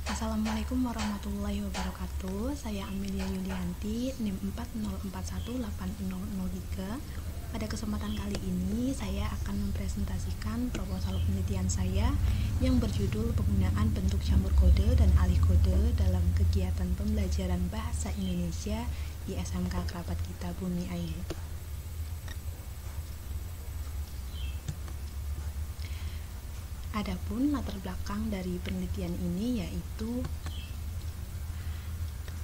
Assalamualaikum warahmatullahi wabarakatuh. Saya Amelia Yulianti, NIM 40418003. Pada kesempatan kali ini saya akan mempresentasikan proposal penelitian saya yang berjudul penggunaan bentuk campur kode dan alih kode dalam kegiatan pembelajaran bahasa Indonesia di SMK Kerabat Kita Bumi Ayu. Adapun latar belakang dari penelitian ini yaitu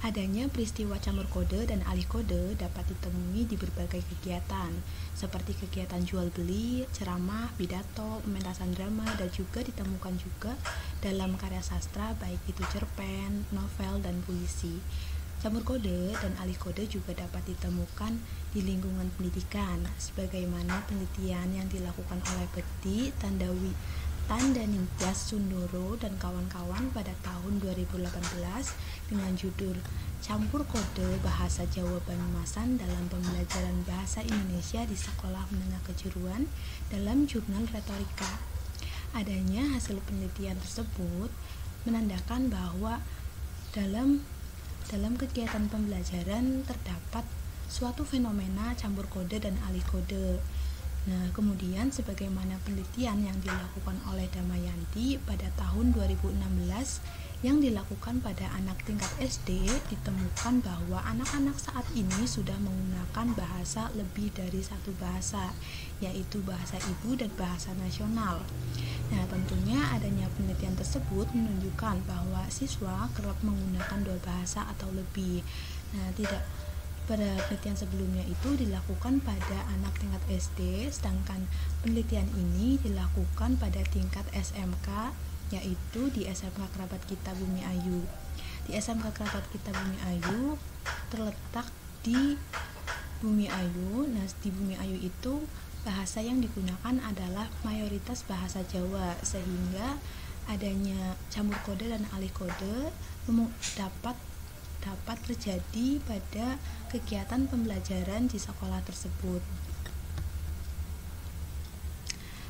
adanya peristiwa campur kode dan alih kode dapat ditemui di berbagai kegiatan seperti kegiatan jual beli, ceramah, pidato, pementasan drama, dan juga ditemukan juga dalam karya sastra baik itu cerpen, novel, dan puisi. Campur kode dan alih kode juga dapat ditemukan di lingkungan pendidikan sebagaimana penelitian yang dilakukan oleh Bekti, Tandaningtyas Sundoro dan kawan-kawan pada tahun 2018 dengan judul Campur Kode Bahasa Jawa Banyumasan dalam Pembelajaran Bahasa Indonesia di Sekolah Menengah Kejuruan dalam Jurnal Retorika. Adanya hasil penelitian tersebut menandakan bahwa dalam kegiatan pembelajaran terdapat suatu fenomena campur kode dan alih kode. Nah, kemudian sebagaimana penelitian yang dilakukan oleh Damayanti pada tahun 2016 yang dilakukan pada anak tingkat SD, ditemukan bahwa anak-anak saat ini sudah menggunakan bahasa lebih dari satu bahasa, yaitu bahasa ibu dan bahasa nasional. Nah, tentunya adanya penelitian tersebut menunjukkan bahwa siswa kerap menggunakan dua bahasa atau lebih. Nah, pada penelitian sebelumnya itu dilakukan pada anak tingkat SD, sedangkan penelitian ini dilakukan pada tingkat SMK, yaitu di SMK Kerabat Kita Bumi Ayu. Di SMK Kerabat Kita Bumi Ayu terletak di Bumi Ayu. Nah, di Bumi Ayu itu bahasa yang digunakan adalah mayoritas bahasa Jawa, sehingga adanya campur kode dan alih kode dapat terjadi pada kegiatan pembelajaran di sekolah tersebut.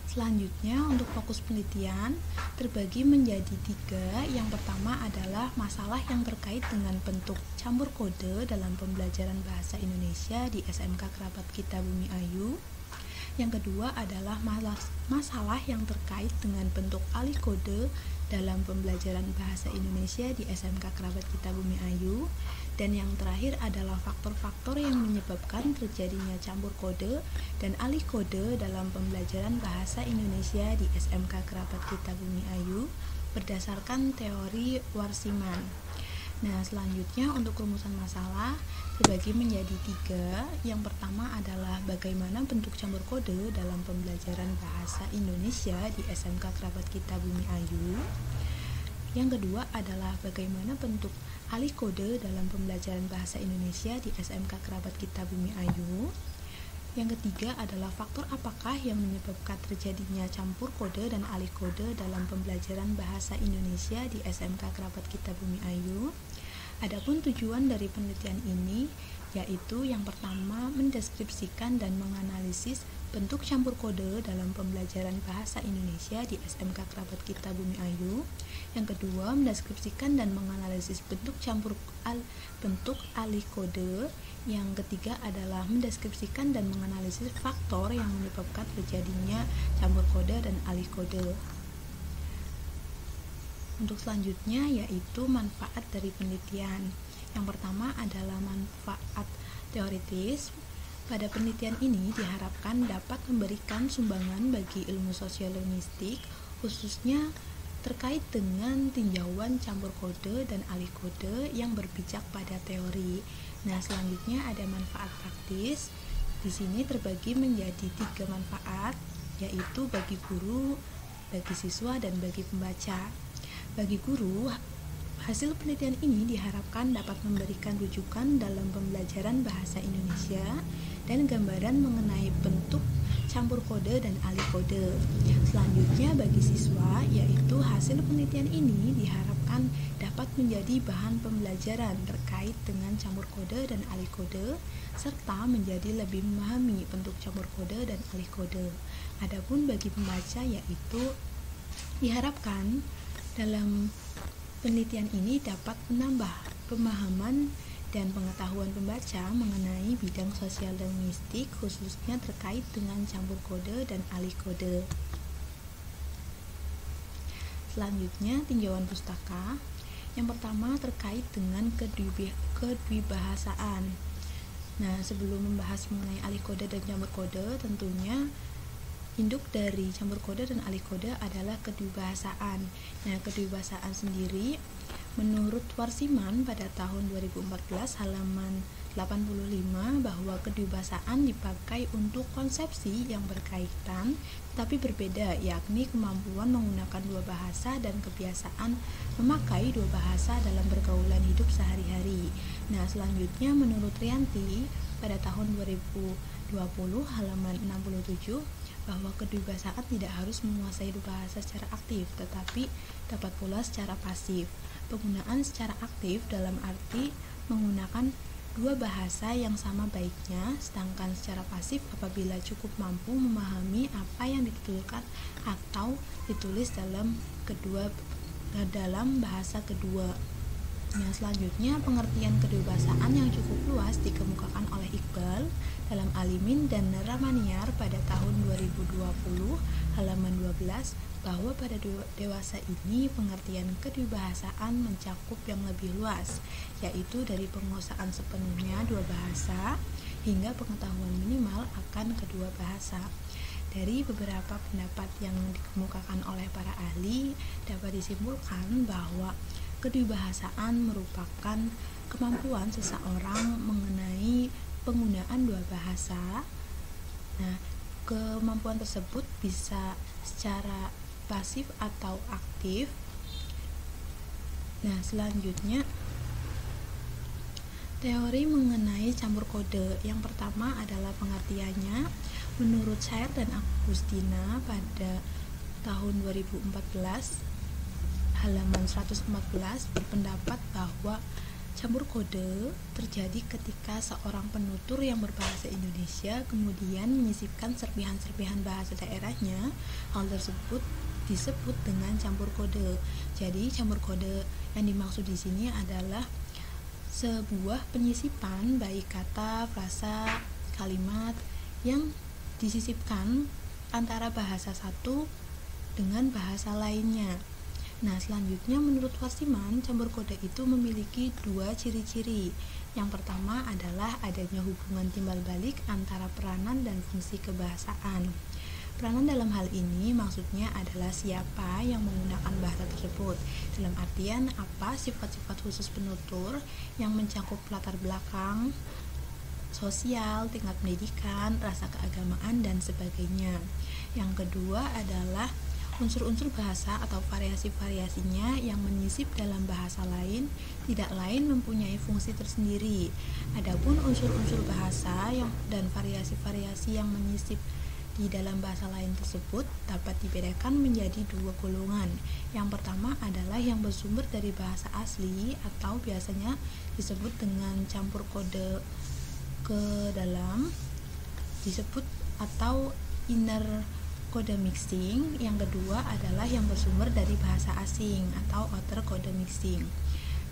Selanjutnya, untuk fokus penelitian terbagi menjadi 3. Yang pertama adalah masalah yang terkait dengan bentuk campur kode dalam pembelajaran bahasa Indonesia di SMK Kerabat Kita Bumi Ayu. Yang kedua adalah masalah yang terkait dengan bentuk alih kode dalam pembelajaran bahasa Indonesia di SMK Kerabat Kita Bumi Ayu. Dan yang terakhir adalah faktor-faktor yang menyebabkan terjadinya campur kode dan alih kode dalam pembelajaran bahasa Indonesia di SMK Kerabat Kita Bumi Ayu berdasarkan teori Warsiman. Nah, selanjutnya untuk rumusan masalah terbagi menjadi 3. Yang pertama adalah bagaimana bentuk campur kode dalam pembelajaran bahasa Indonesia di SMK Kerabat Kita Bumi Ayu. Yang kedua adalah bagaimana bentuk alih kode dalam pembelajaran bahasa Indonesia di SMK Kerabat Kita Bumi Ayu. Yang ketiga adalah faktor apakah yang menyebabkan terjadinya campur kode dan alih kode dalam pembelajaran bahasa Indonesia di SMK Kerabat Kita Bumi Ayu. Adapun tujuan dari penelitian ini yaitu yang pertama mendeskripsikan dan menganalisis bentuk campur kode dalam pembelajaran bahasa Indonesia di SMK Kerabat Kita Bumi Ayu. Yang kedua, mendeskripsikan dan menganalisis bentuk alih kode. Yang ketiga adalah mendeskripsikan dan menganalisis faktor yang menyebabkan terjadinya campur kode dan alih kode. Untuk selanjutnya yaitu manfaat dari penelitian. Yang pertama adalah manfaat teoritis. Pada penelitian ini diharapkan dapat memberikan sumbangan bagi ilmu sosiolinguistik, khususnya terkait dengan tinjauan campur kode dan alih kode yang berpijak pada teori. Nah, selanjutnya ada manfaat praktis. Di sini terbagi menjadi 3 manfaat, yaitu bagi guru, bagi siswa, dan bagi pembaca. Bagi guru, hasil penelitian ini diharapkan dapat memberikan rujukan dalam pembelajaran bahasa Indonesia dan gambaran mengenai bentuk campur kode dan alih kode. Selanjutnya bagi siswa, yaitu hasil penelitian ini diharapkan dapat menjadi bahan pembelajaran terkait dengan campur kode dan alih kode, serta menjadi lebih memahami bentuk campur kode dan alih kode. Adapun bagi pembaca, yaitu diharapkan dalam Penelitian ini dapat menambah pemahaman dan pengetahuan pembaca mengenai bidang sosial linguistik, khususnya terkait dengan campur kode dan alih kode. Selanjutnya, tinjauan pustaka. Yang pertama terkait dengan kedwibahasaan. Nah, sebelum membahas mengenai alih kode dan campur kode, tentunya induk dari campur kode dan alih kode adalah kedwibahasaan. Nah, kedwibahasaan sendiri menurut Warsiman pada tahun 2014 halaman 85 bahwa kedwibahasaan dipakai untuk konsepsi yang berkaitan tetapi berbeda, yakni kemampuan menggunakan dua bahasa dan kebiasaan memakai dua bahasa dalam pergaulan hidup sehari-hari. Nah, selanjutnya menurut Rianti pada tahun 2020 halaman 67 bahwa kedwibahasaan tidak harus menguasai dua bahasa secara aktif, tetapi dapat pula secara pasif. Penggunaan secara aktif dalam arti menggunakan dua bahasa yang sama baiknya, sedangkan secara pasif apabila cukup mampu memahami apa yang dituturkan atau ditulis dalam bahasa kedua. Nah, selanjutnya pengertian kedwibahasaan yang cukup luas dikemukakan oleh Iqbal dalam Alimin dan Ramaniar pada tahun 2020 halaman 12 bahwa pada dewasa ini pengertian kedwibahasaan mencakup yang lebih luas, yaitu dari penguasaan sepenuhnya dua bahasa hingga pengetahuan minimal akan kedua bahasa. Dari beberapa pendapat yang dikemukakan oleh para ahli, dapat disimpulkan bahwa kedwibahasaan merupakan kemampuan seseorang mengenai penggunaan dua bahasa. Nah, kemampuan tersebut bisa secara pasif atau aktif. Nah, selanjutnya teori mengenai campur kode. Yang pertama adalah pengertiannya. Menurut Sayer dan Agustina pada tahun 2014 halaman 114 berpendapat bahwa campur kode terjadi ketika seorang penutur yang berbahasa Indonesia kemudian menyisipkan serpihan-serpihan bahasa daerahnya. Hal tersebut disebut dengan campur kode. Jadi campur kode yang dimaksud di sini adalah sebuah penyisipan baik kata, frasa, kalimat yang disisipkan antara bahasa satu dengan bahasa lainnya. Nah, selanjutnya menurut Warsiman, campur kode itu memiliki dua ciri-ciri. Yang pertama adalah adanya hubungan timbal balik antara peranan dan fungsi kebahasaan. Peranan dalam hal ini maksudnya adalah siapa yang menggunakan bahasa tersebut, dalam artian apa sifat-sifat khusus penutur yang mencakup latar belakang, sosial, tingkat pendidikan, rasa keagamaan, dan sebagainya. Yang kedua adalah unsur-unsur bahasa atau variasi-variasinya yang menyisip dalam bahasa lain tidak lain mempunyai fungsi tersendiri. Adapun unsur-unsur bahasa dan variasi-variasi yang menyisip di dalam bahasa lain tersebut dapat dibedakan menjadi dua golongan. Yang pertama adalah yang bersumber dari bahasa asli atau biasanya disebut dengan campur kode ke dalam, disebut atau inner kode mixing. Yang kedua adalah yang bersumber dari bahasa asing atau outer kode mixing.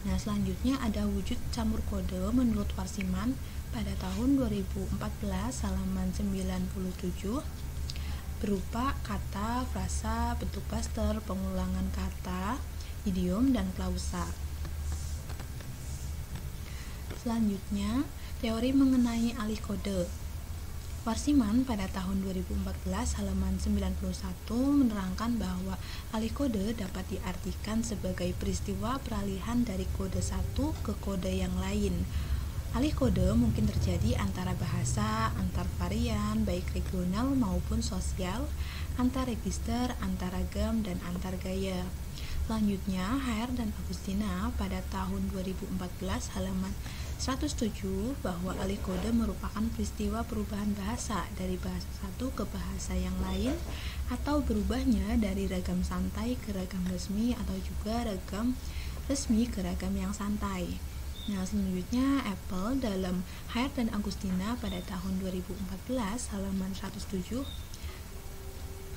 Nah, selanjutnya ada wujud campur kode menurut Warsiman pada tahun 2014 halaman 97 berupa kata, frasa, bentuk plaster, pengulangan kata, idiom, dan klausa. Selanjutnya, teori mengenai alih kode. Warsiman pada tahun 2014 halaman 91 menerangkan bahwa alih kode dapat diartikan sebagai peristiwa peralihan dari kode satu ke kode yang lain. Alih kode mungkin terjadi antara bahasa, antar varian, baik regional maupun sosial, antar register, antar ragam, dan antar gaya. Selanjutnya, HR dan Agustina pada tahun 2014 halaman 107 bahwa alih kode merupakan peristiwa perubahan bahasa dari bahasa satu ke bahasa yang lain atau berubahnya dari ragam santai ke ragam resmi atau juga ragam resmi ke ragam yang santai. Nah, selanjutnya Apple dalam HR dan Agustina pada tahun 2014 halaman 107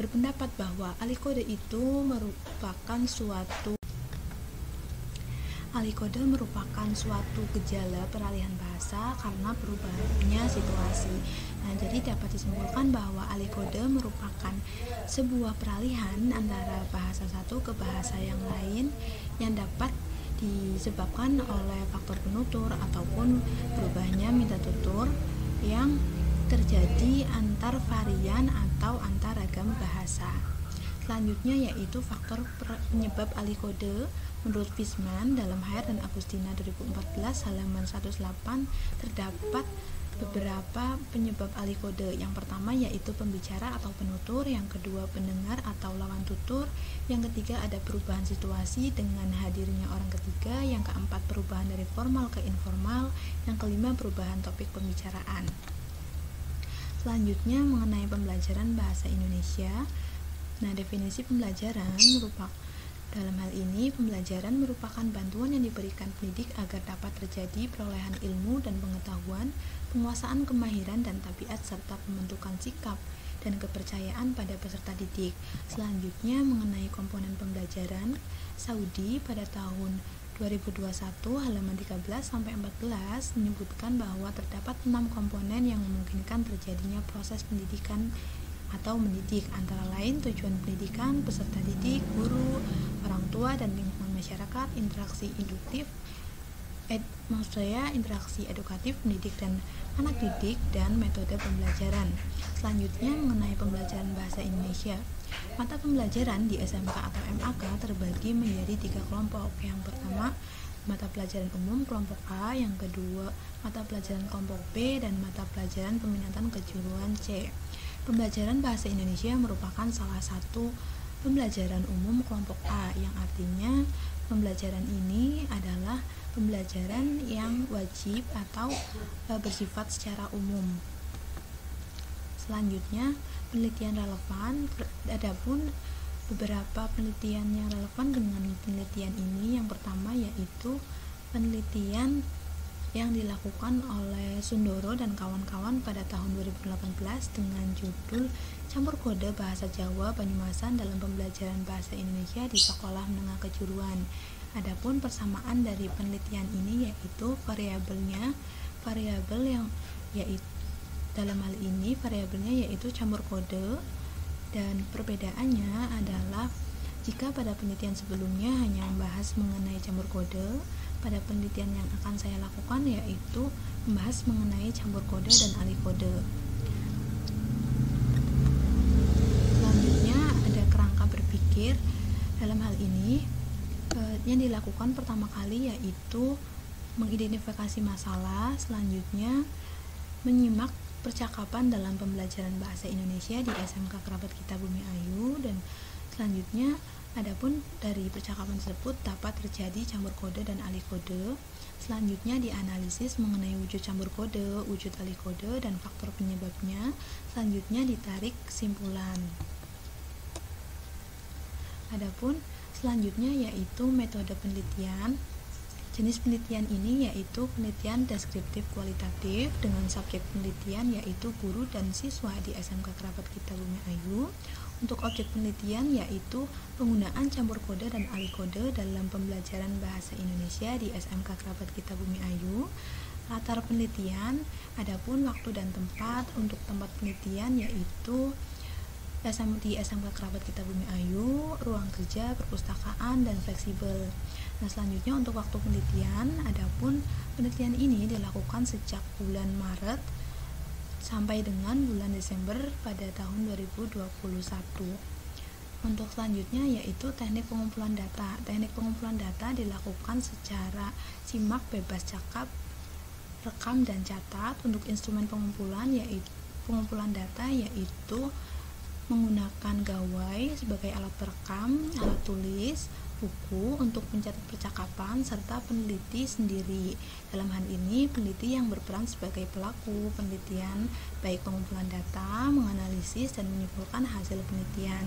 berpendapat bahwa alih kode itu merupakan suatu Alikode merupakan suatu gejala peralihan bahasa karena perubahannya situasi. Nah, jadi dapat disimpulkan bahwa alikode merupakan sebuah peralihan antara bahasa satu ke bahasa yang lain yang dapat disebabkan oleh faktor penutur ataupun berubahnya minta tutur yang terjadi antar varian atau antar ragam bahasa. Selanjutnya yaitu faktor penyebab alikode. Menurut Fishman dalam Hair dan Agustina 2014 halaman 108 terdapat beberapa penyebab alikode. Yang pertama yaitu pembicara atau penutur, yang kedua pendengar atau lawan tutur, yang ketiga ada perubahan situasi dengan hadirnya orang ketiga, yang keempat perubahan dari formal ke informal, yang kelima perubahan topik pembicaraan. Selanjutnya mengenai pembelajaran bahasa Indonesia. Nah, definisi pembelajaran dalam hal ini, pembelajaran merupakan bantuan yang diberikan pendidik agar dapat terjadi perolehan ilmu dan pengetahuan, penguasaan kemahiran dan tabiat, serta pembentukan sikap dan kepercayaan pada peserta didik. Selanjutnya mengenai komponen pembelajaran, Saudi pada tahun 2021 halaman 13-14 menyebutkan bahwa terdapat 6 komponen yang memungkinkan terjadinya proses pendidikan atau mendidik, antara lain tujuan pendidikan, peserta didik, guru, orang tua, dan lingkungan masyarakat, interaksi induktif, interaksi edukatif, pendidik dan anak didik, dan metode pembelajaran. Selanjutnya mengenai pembelajaran bahasa Indonesia. Mata pembelajaran di SMK atau MAK terbagi menjadi 3 kelompok. Yang pertama, mata pelajaran umum kelompok A, yang kedua mata pelajaran kelompok B, dan mata pelajaran peminatan kejuruan C. Pembelajaran bahasa Indonesia merupakan salah satu pembelajaran umum kelompok A, yang artinya pembelajaran ini adalah pembelajaran yang wajib atau bersifat secara umum. Selanjutnya, penelitian relevan. Adapun beberapa penelitian yang relevan dengan penelitian ini, yang pertama yaitu penelitian yang dilakukan oleh Sundoro dan kawan-kawan pada tahun 2018 dengan judul Campur Kode Bahasa Jawa Banyumasan dalam Pembelajaran Bahasa Indonesia di Sekolah Menengah Kejuruan. Adapun persamaan dari penelitian ini yaitu variabel yang yaitu dalam hal ini variabelnya yaitu campur kode, dan perbedaannya adalah jika pada penelitian sebelumnya hanya membahas mengenai campur kode, pada penelitian yang akan saya lakukan yaitu membahas mengenai campur kode dan alikode. Selanjutnya ada kerangka berpikir. Dalam hal ini yang dilakukan pertama kali yaitu mengidentifikasi masalah, selanjutnya menyimak percakapan dalam pembelajaran bahasa Indonesia di SMK Kerabat Kita Bumi Ayu, dan selanjutnya adapun dari percakapan tersebut dapat terjadi campur kode dan alikode. Selanjutnya dianalisis mengenai wujud campur kode, wujud alikode, dan faktor penyebabnya. Selanjutnya ditarik kesimpulan. Adapun selanjutnya yaitu metode penelitian. Jenis penelitian ini yaitu penelitian deskriptif kualitatif dengan subjek penelitian yaitu guru dan siswa di SMK Kerabat Kita Bumi Ayu. Untuk objek penelitian yaitu penggunaan campur kode dan alikode dalam pembelajaran bahasa Indonesia di SMK Kerabat Kita Bumi Ayu. Latar penelitian, adapun waktu dan tempat. Untuk tempat penelitian yaitu di SMK Kerabat Kita Bumi Ayu, ruang kerja, perpustakaan, dan fleksibel. Nah, selanjutnya untuk waktu penelitian, adapun penelitian ini dilakukan sejak bulan Maret sampai dengan bulan Desember pada tahun 2021. Untuk selanjutnya yaitu teknik pengumpulan data. Teknik pengumpulan data dilakukan secara simak, bebas cakap, rekam, dan catat. Untuk instrumen pengumpulan data yaitu menggunakan gawai sebagai alat perekam, alat tulis, buku untuk mencatat percakapan, serta peneliti sendiri. Dalam hal ini, peneliti yang berperan sebagai pelaku penelitian, baik pengumpulan data, menganalisis, dan menyimpulkan hasil penelitian.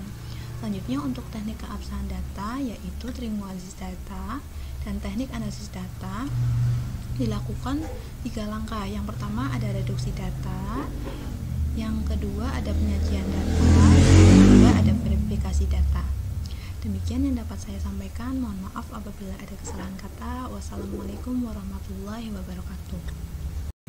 Selanjutnya untuk teknik keabsahan data yaitu triangulisis data dan teknik analisis data dilakukan 3 langkah. Yang pertama ada reduksi data, yang kedua ada penyajian data, yang ketiga ada verifikasi data. Demikian yang dapat saya sampaikan. Mohon maaf apabila ada kesalahan kata. Wassalamualaikum warahmatullahi wabarakatuh.